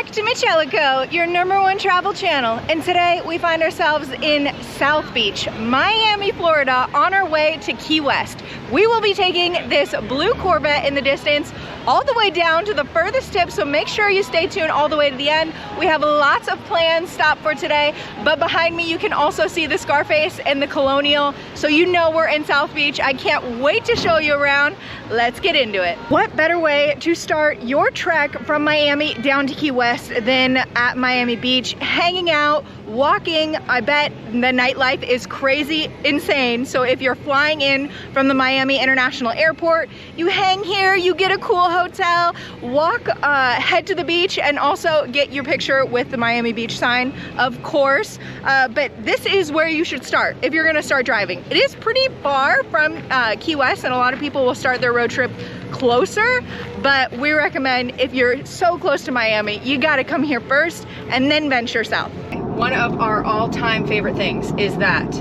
back to Michelico, your #1 travel channel, and today we find ourselves in South Beach, Miami, Florida, on our way to Key West. We will be taking this blue Corvette in the distance all the way down to the furthest tip, so make sure you stay tuned all the way to the end. We have lots of plans stopped for today, but behind me you can also see the Scarface and the Colonial, so you know we're in South Beach. I can't wait to show you around. Let's get into it. What better way to start your trek from Miami down to Key West than at Miami Beach, hanging out, walking. I bet the nightlife is crazy insane. So if you're flying in from the Miami International Airport, you hang here, you get a cool hotel, walk, head to the beach, and also get your picture with the Miami Beach sign, of course. But this is where you should start if you're gonna start driving. It is pretty far from Key West, and a lot of people will start their road trip closer, but we recommend if you're so close to Miami, you gotta come here first and then venture south. One of our all-time favorite things is that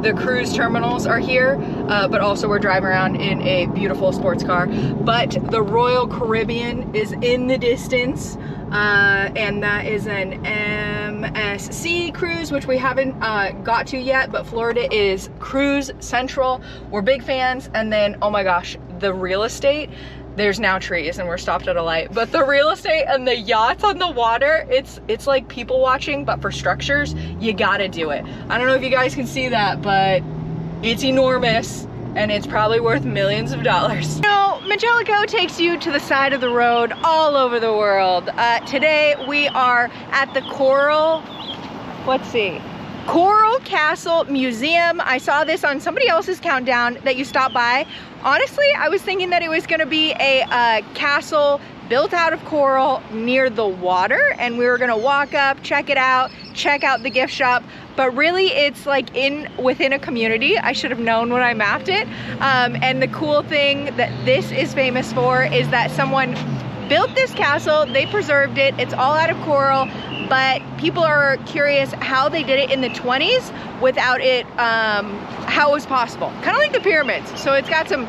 the cruise terminals are here, but also we're driving around in a beautiful sports car. But the Royal Caribbean is in the distance, and that is an MSC cruise, which we haven't got to yet, but Florida is cruise central. We're big fans. And then, oh my gosh, the real estate. There's now trees and we're stopped at a light, but the real estate and the yachts on the water, it's like people watching, but for structures, you gotta do it. I don't know if you guys can see that, but it's enormous and it's probably worth millions of dollars. So, Michelico takes you to the side of the road all over the world. Today we are at the Coral Castle Museum. I saw this on somebody else's countdown that you stopped by. Honestly, I was thinking that it was gonna be a castle built out of coral near the water, and we were gonna walk up, check it out, check out the gift shop, but really it's like within a community. I should have known when I mapped it. And the cool thing that this is famous for is that someone built this castle, they preserved it, it's all out of coral, but people are curious how they did it in the 20s without it, how it was possible. Kind of like the pyramids. So it's got some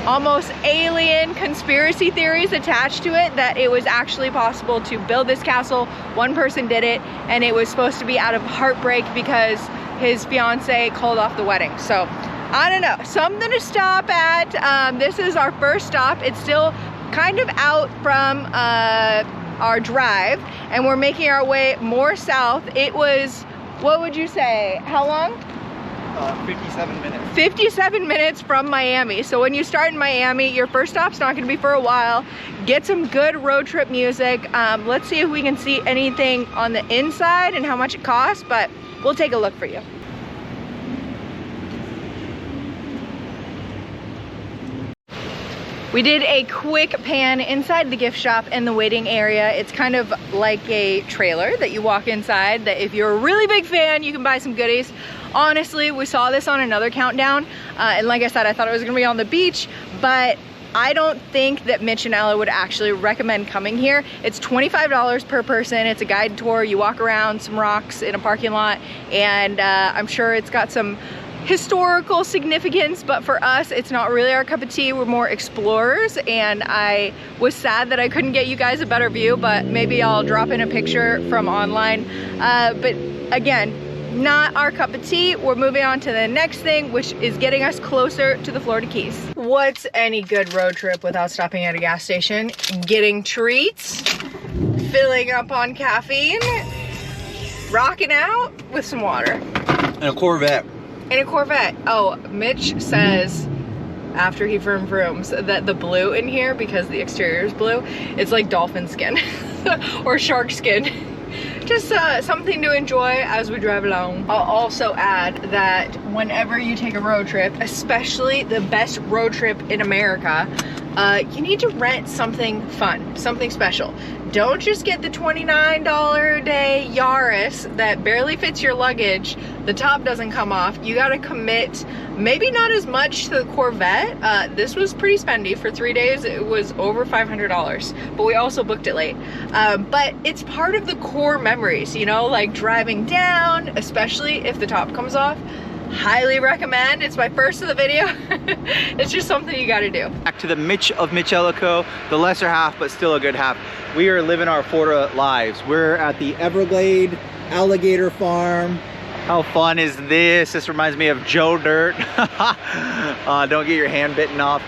almost alien conspiracy theories attached to it, that it was actually possible to build this castle. One person did it, and it was supposed to be out of heartbreak because his fiance called off the wedding. So I don't know, something to stop at. This is our first stop. It's still kind of out from our drive, and we're making our way more south. It was, what would you say, how long? 57 minutes. 57 minutes from Miami. So when you start in Miami, your first stop's not gonna be for a while. Get some good road trip music. Let's see if we can see anything on the inside and how much it costs, but we'll take a look for you. We did a quick pan inside the gift shop and the waiting area. It's kind of like a trailer that you walk inside, that if you're a really big fan, you can buy some goodies. Honestly, we saw this on another countdown, and like I said, I thought it was gonna be on the beach, but I don't think that Mitch and Ella would actually recommend coming here. It's $25 per person. It's a guided tour. You walk around some rocks in a parking lot, and I'm sure it's got some historical significance, but for us it's not really our cup of tea. We're more explorers, and I was sad that I couldn't get you guys a better view, but maybe I'll drop in a picture from online. But again, not our cup of tea. We're moving on to the next thing, which is getting us closer to the Florida Keys. What's any good road trip without stopping at a gas station, getting treats, filling up on caffeine, rocking out with some water? And a Corvette. In a Corvette. Oh, Mitch says after he vrooms that the blue in here, because the exterior is blue, it's like dolphin skin or shark skin. Just something to enjoy as we drive along. I'll also add that whenever you take a road trip, especially the best road trip in America, you need to rent something fun, something special. Don't just get the $29 a day Yaris that barely fits your luggage. The top doesn't come off. You gotta commit, maybe not as much to the Corvette. This was pretty spendy. For 3 days, it was over $500, but we also booked it late. But it's part of the core memories, you know, like driving down, especially if the top comes off. highly recommend. It's my first of the video. It's just something you gotta do. Back to the Mitch of Michelico, the lesser half, but still a good half. We are living our Florida lives. We're at the Everglades Alligator Farm. How fun is this? This reminds me of Joe Dirt. Don't get your hand bitten off.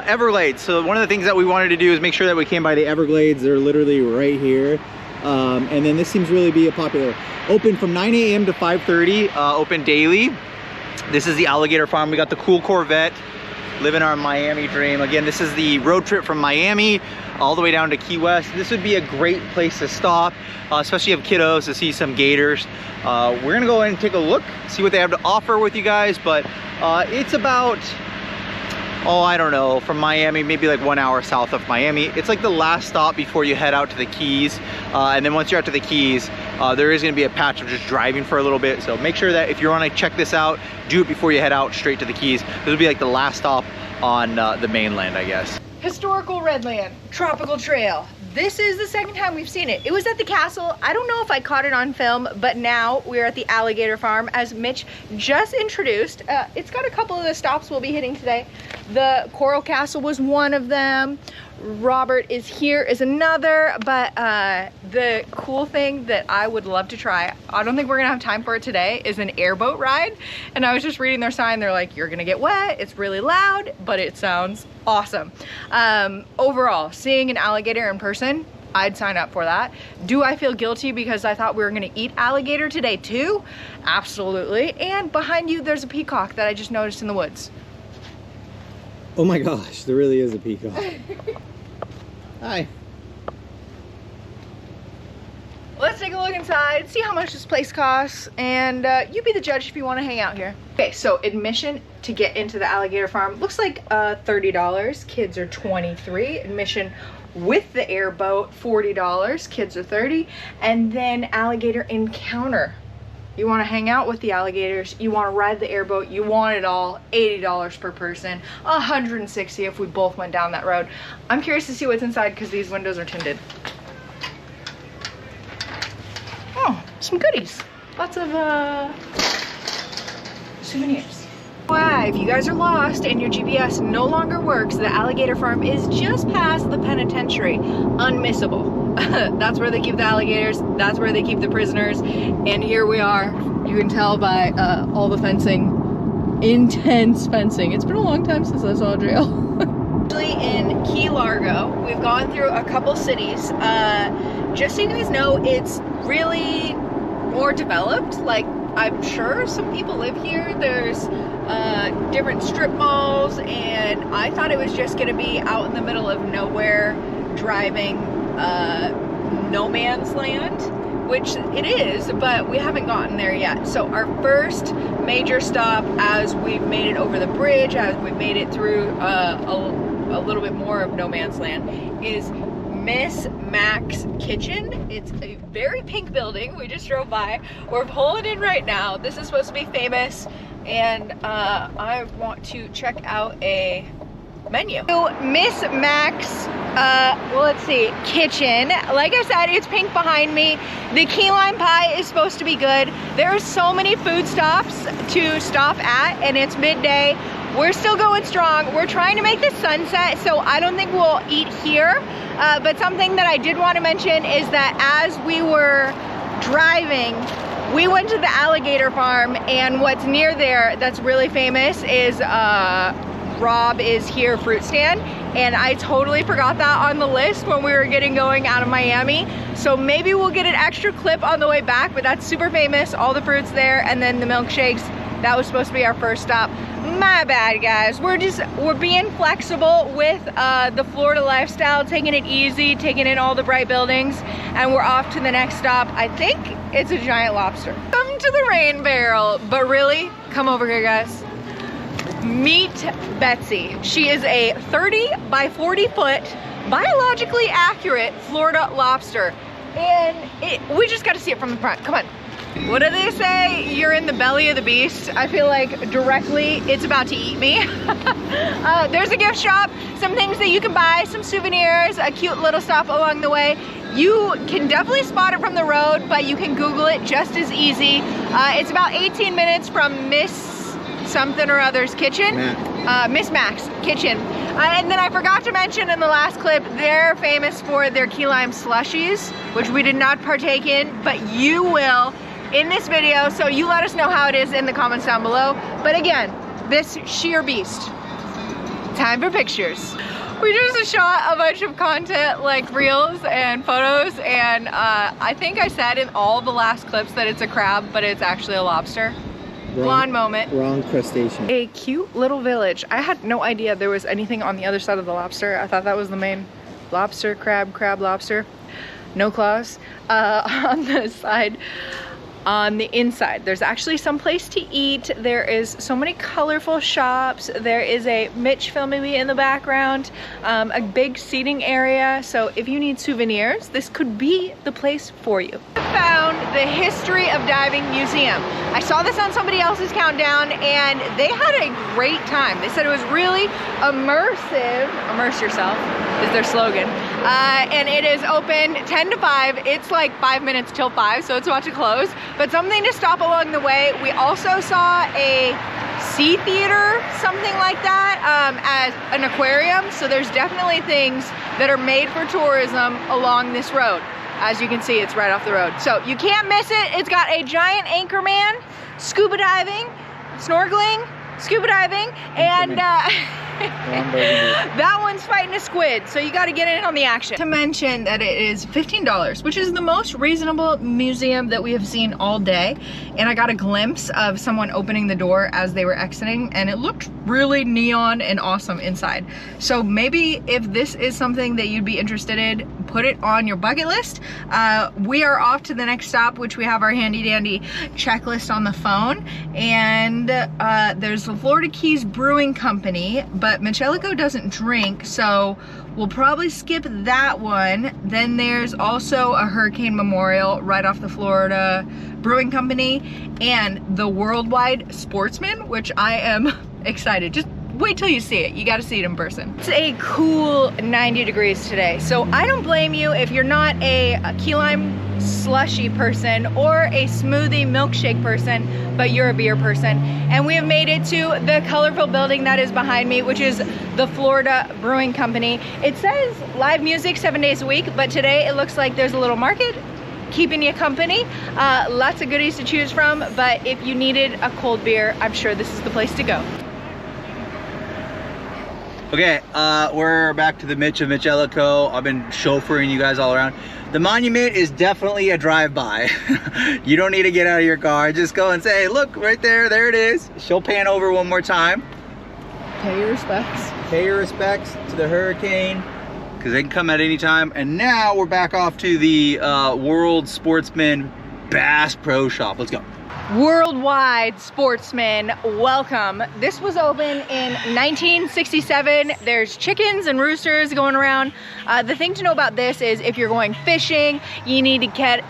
Everglades. So one of the things that we wanted to do is make sure that we came by the Everglades. They're literally right here. And then this seems really be a popular. Open from 9 a.m. to 5:30, open daily. This is the Alligator Farm. We got the cool Corvette, living our Miami dream. Again, this is the road trip from Miami all the way down to Key West. This would be a great place to stop, especially if you have kiddos, to see some gators. We're gonna go in and take a look, see what they have to offer with you guys, but it's about, oh, I don't know, from Miami, maybe like 1 hour south of Miami. It's like the last stop before you head out to the Keys. And then once you're out to the Keys, there is gonna be a patch of just driving for a little bit. So make sure that if you wanna check this out, do it before you head out straight to the Keys. This will be like the last stop on the mainland, I guess. Historical Redland, Tropical Trail. This is the second time we've seen it. It was at the castle. I don't know if I caught it on film, but now we're at the Alligator Farm, as Mitch just introduced. It's got a couple of the stops we'll be hitting today. The Coral Castle was one of them. Robert is here is another, but the cool thing that I would love to try, I don't think we're gonna have time for it today, is an airboat ride. And I was just reading their sign, they're like, you're gonna get wet, it's really loud, but it sounds awesome. Overall, seeing an alligator in person, I'd sign up for that. Do I feel guilty because I thought we were gonna eat alligator today too? Absolutely. And behind you, there's a peacock that I just noticed in the woods. Oh my gosh, there really is a peacock. Hi. Let's take a look inside, see how much this place costs, and you be the judge if you want to hang out here. Okay, so admission to get into the Alligator Farm looks like $30. Kids are $23. Admission with the airboat, $40. Kids are $30. And then alligator encounter. You want to hang out with the alligators, you want to ride the airboat, you want it all, $80 per person, $160 if we both went down that road. I'm curious to see what's inside because these windows are tinted. Oh, some goodies. Lots of souvenirs. Wow, if you guys are lost and your GPS no longer works, the Alligator Farm is just past the penitentiary. Unmissable. That's where they keep the alligators, that's where they keep the prisoners, and here we are. You can tell by all the fencing, intense fencing. It's been a long time since I saw a jail. Actually in Key Largo, we've gone through a couple cities. Just so you guys know, it's really more developed. Like, I'm sure some people live here. There's different strip malls, and I thought it was just gonna be out in the middle of nowhere, driving no man's land, which it is, but we haven't gotten there yet. So our first major stop, as we've made it over the bridge, as we've made it through a little bit more of no man's land, is Miss Mac's Kitchen. It's a very pink building. We just drove by. We're pulling in right now. This is supposed to be famous, and I want to check out a menu. So Miss Mac's, well, let's see, kitchen. Like I said, it's pink behind me. The key lime pie is supposed to be good. There's so many food stops to stop at, and it's midday. We're still going strong. We're trying to make the sunset, so I don't think we'll eat here. But something that I did want to mention is that as we were driving, we went to the Alligator Farm, and what's near there that's really famous is Rob is here fruit stand, and I totally forgot that on the list when we were getting going out of Miami. So maybe we'll get an extra clip on the way back, but that's super famous, all the fruits there, and then the milkshakes. That was supposed to be our first stop. My bad, guys. We're being flexible with the Florida lifestyle, taking it easy, taking in all the bright buildings, and we're off to the next stop. I think it's a giant lobster. Come to the rain barrel, but really, come over here, guys. Meet Betsy. She is a 30 by 40 foot, biologically accurate Florida lobster. And we just got to see it from the front. Come on. What do they say? You're in the belly of the beast. I feel like directly it's about to eat me. There's a gift shop, some things that you can buy, some souvenirs, a cute little stop along the way. You can definitely spot it from the road, but you can Google it just as easy. It's about 18 minutes from Miss something or other's kitchen. Miss Mac's kitchen. And then I forgot to mention in the last clip, they're famous for their key lime slushies, which we did not partake in, but you will in this video. So you let us know how it is in the comments down below. But again, this sheer beast. Time for pictures. We just shot a bunch of content, like reels and photos, and I think I said in all the last clips that it's a crab, but it's actually a lobster. Blonde moment. Wrong crustacean. A cute little village. I had no idea there was anything on the other side of the lobster. I thought that was the main lobster, crab, lobster. No claws. On the side. On the inside, there's actually some place to eat. There is so many colorful shops. There is a Mitch filming me in the background, a big seating area. So if you need souvenirs, this could be the place for you. I found the History of Diving Museum. I saw this on somebody else's countdown and they had a great time. They said it was really immersive. Immerse yourself is their slogan. And it is open 10 to 5. It's like 5 minutes till 5, so it's about to close. But something to stop along the way. We also saw a sea theater, something like that, as an aquarium. So there's definitely things that are made for tourism along this road. As you can see, it's right off the road. So you can't miss it. It's got a giant anchor man, scuba diving, snorkeling, scuba diving, and that one's fighting a squid, so you got to get in on the action. To mention that it is $15, which is the most reasonable museum that we have seen all day, and I got a glimpse of someone opening the door as they were exiting, and it looked really neon and awesome inside. So maybe if this is something that you'd be interested in, put it on your bucket list. We are off to the next stop, which we have our handy dandy checklist on the phone, and there's the Florida Keys Brewing Company, but Michelico doesn't drink, so we'll probably skip that one. Then there's also a hurricane memorial right off the Florida Brewing Company, and the worldwide Sportsman, which I am excited. Just wait till you see it. You got to see it in person. It's a cool 90 degrees today, so I don't blame you if you're not a key lime slushy person or a smoothie milkshake person, but you're a beer person. And we have made it to the colorful building that is behind me, which is the Florida Brewing Company. It says live music 7 days a week, but today it looks like there's a little market keeping you company. Lots of goodies to choose from, but if you needed a cold beer, I'm sure this is the place to go. Okay, we're back to the Mitch of Michelico. I've been chauffeuring you guys all around. The monument is definitely a drive-by. You don't need to get out of your car. Just go and say, hey, look, right there, there it is. She'll pan over one more time. Pay your respects. Pay your respects to the hurricane, because they can come at any time. And now we're back off to the World Sportsman Bass Pro Shop. Let's go. Worldwide Sportsman, welcome. This was open in 1967. There's chickens and roosters going around. The thing to know about this is if you're going fishing, you need to get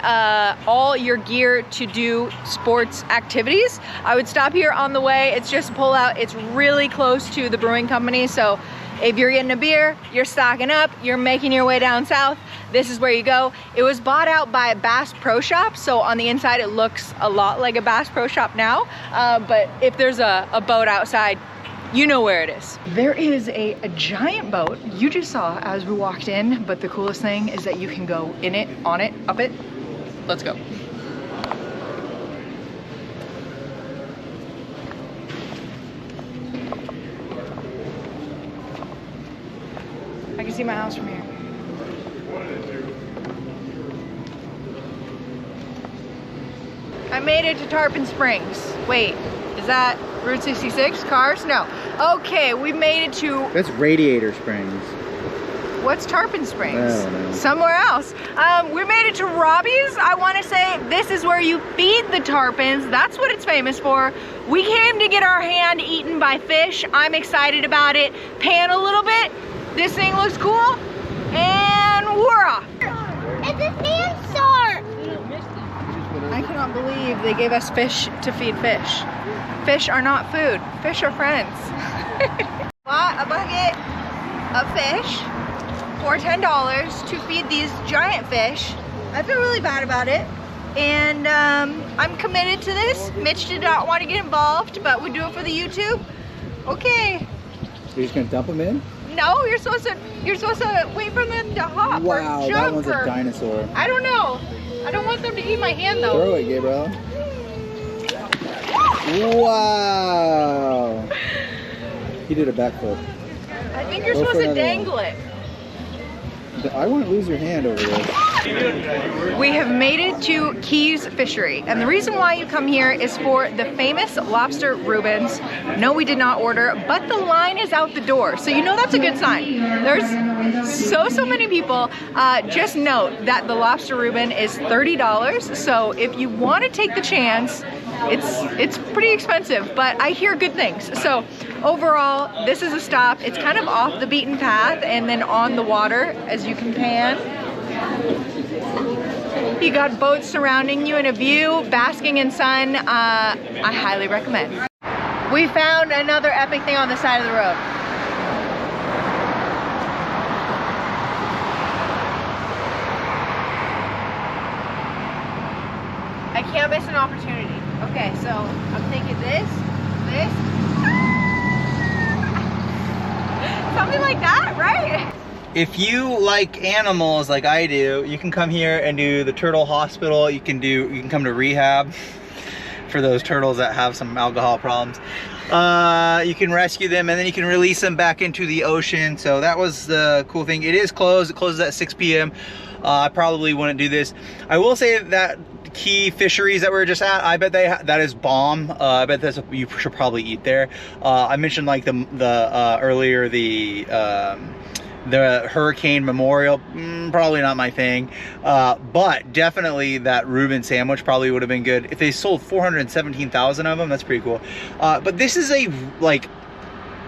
all your gear to do sports activities. I would stop here on the way. It's just a pull out. It's really close to the brewing company, so if you're getting a beer, you're stocking up, you're making your way down south, this is where you go. It was bought out by Bass Pro Shop, so on the inside it looks a lot like a Bass Pro Shop now, but if there's a boat outside, you know where it is. There is a giant boat you just saw as we walked in, but the coolest thing is that you can go in it, on it, up it. Let's go. I can see my house from here. I made it to Tarpon Springs. Wait, is that Route 66? Cars? No. Okay, we made it to... That's Radiator Springs. What's Tarpon Springs? I don't know. Somewhere else. We made it to Robbie's. I want to say this is where you feed the tarpons. That's what it's famous for. We came to get our hand eaten by fish. I'm excited about it. Pan a little bit. This thing looks cool. And we're off. It's a sandstorm. I cannot believe they gave us fish to feed fish. Fish are not food. Fish are friends. Bought a bucket of fish for $10 to feed these giant fish. I feel really bad about it. and I'm committed to this. Mitch did not want to get involved, but we do it for the YouTube. Okay. You're just gonna dump them in? No, you're supposed to wait for them to hop or Wow, jump. that one's a dinosaur. I don't know. I don't want them to eat my hand though. Throw it, Gabriel. Wow. He did a backflip. I think you're supposed to dangle it. I wouldn't lose your hand over this. We have made it to Keys Fishery, and the reason why you come here is for the famous lobster Reubens. No, we did not order, but the line is out the door, so you know that's a good sign. There's so many people. Just note that the lobster Reuben is $30, so if you want to take the chance, it's pretty expensive, but I hear good things. So overall, this is a stop. It's kind of off the beaten path and then on the water, as you can pan. You got boats surrounding you and a view, basking in sun. I highly recommend. We found another epic thing on the side of the road. I can't miss an opportunity. Okay, so I'm thinking this. Something like that, right? If you like animals like I do, you can come here and do the turtle hospital. You can come to rehab for those turtles that have some alcohol problems. You can rescue them and then you can release them back into the ocean. So that was the cool thing. It is closed. It closes at 6 p.m. I probably wouldn't do this. I will say that Key Fisheries that we were just at, I bet that is bomb. I bet you should probably eat there. I mentioned like earlier the hurricane memorial, probably not my thing, but definitely that Reuben sandwich probably would have been good. If they sold 417,000 of them, that's pretty cool. But this is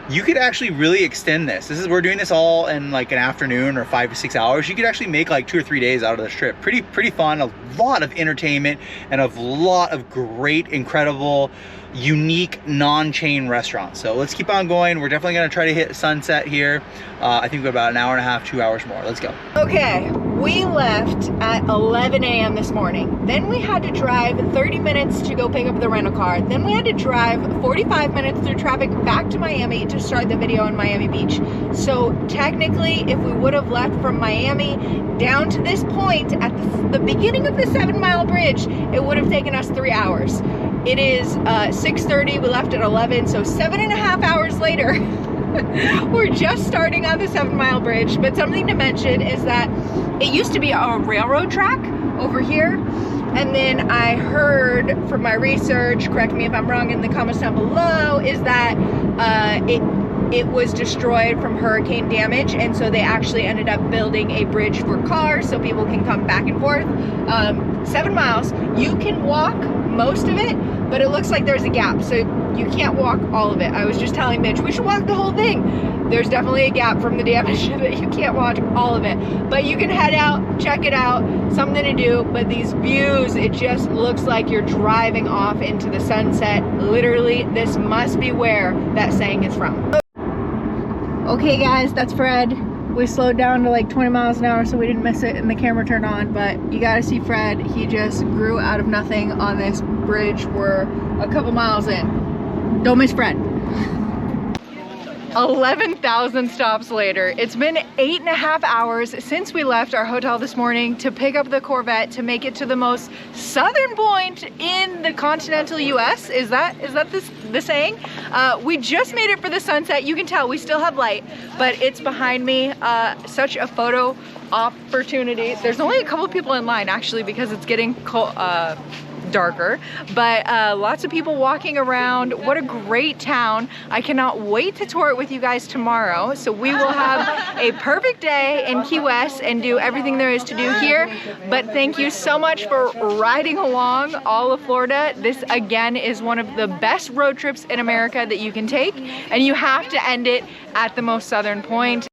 you could actually really extend this. We're doing this all in like an afternoon or 5 to 6 hours. You could actually make like 2 or 3 days out of this trip. Pretty fun, a lot of entertainment and a lot of great, incredible, unique non-chain restaurants. So let's keep on going. We're definitely gonna try to hit sunset here. I think we're about an hour and a half, 2 hours more. Let's go. Okay, we left at 11 a.m. this morning. Then we had to drive 30 minutes to go pick up the rental car. Then we had to drive 45 minutes through traffic back to Miami to start the video on Miami Beach. So technically, if we would have left from Miami down to this point at the beginning of the 7-mile bridge, it would have taken us 3 hours. It is 6:30, we left at 11, so 7.5 hours later, we're just starting on the 7-mile bridge. But something to mention is that it used to be a railroad track over here, and then I heard from my research, correct me if I'm wrong in the comments down below, is that it was destroyed from hurricane damage, and so they actually ended up building a bridge for cars so people can come back and forth. 7 miles, you can walk most of it, but it looks like there's a gap, so you can't walk all of it. I was just telling Mitch, we should walk the whole thing. There's definitely a gap from the damage that you can't walk all of it, but you can head out, check it out, something to do. But these views, it just looks like you're driving off into the sunset. Literally, this must be where that saying is from. Okay guys, that's Fred. We slowed down to like 20 miles an hour so we didn't miss it and the camera turned on, but you gotta see Fred. He just grew out of nothing on this bridge. We're a couple miles in. Don't miss Fred. 11,000 stops later. It's been 8.5 hours since we left our hotel this morning to pick up the Corvette to make it to the most southern point in the continental US. Is that the saying? We just made it for the sunset. You can tell we still have light, but it's behind me. Such a photo opportunity. There's only a couple people in line actually because it's getting darker, but lots of people walking around. What a great town. I cannot wait to tour it with you guys tomorrow. So we will have a perfect day in Key West and do everything there is to do here. But thank you so much for riding along all of Florida. This again is one of the best road trips in America that you can take, and you have to end it at the most southern point.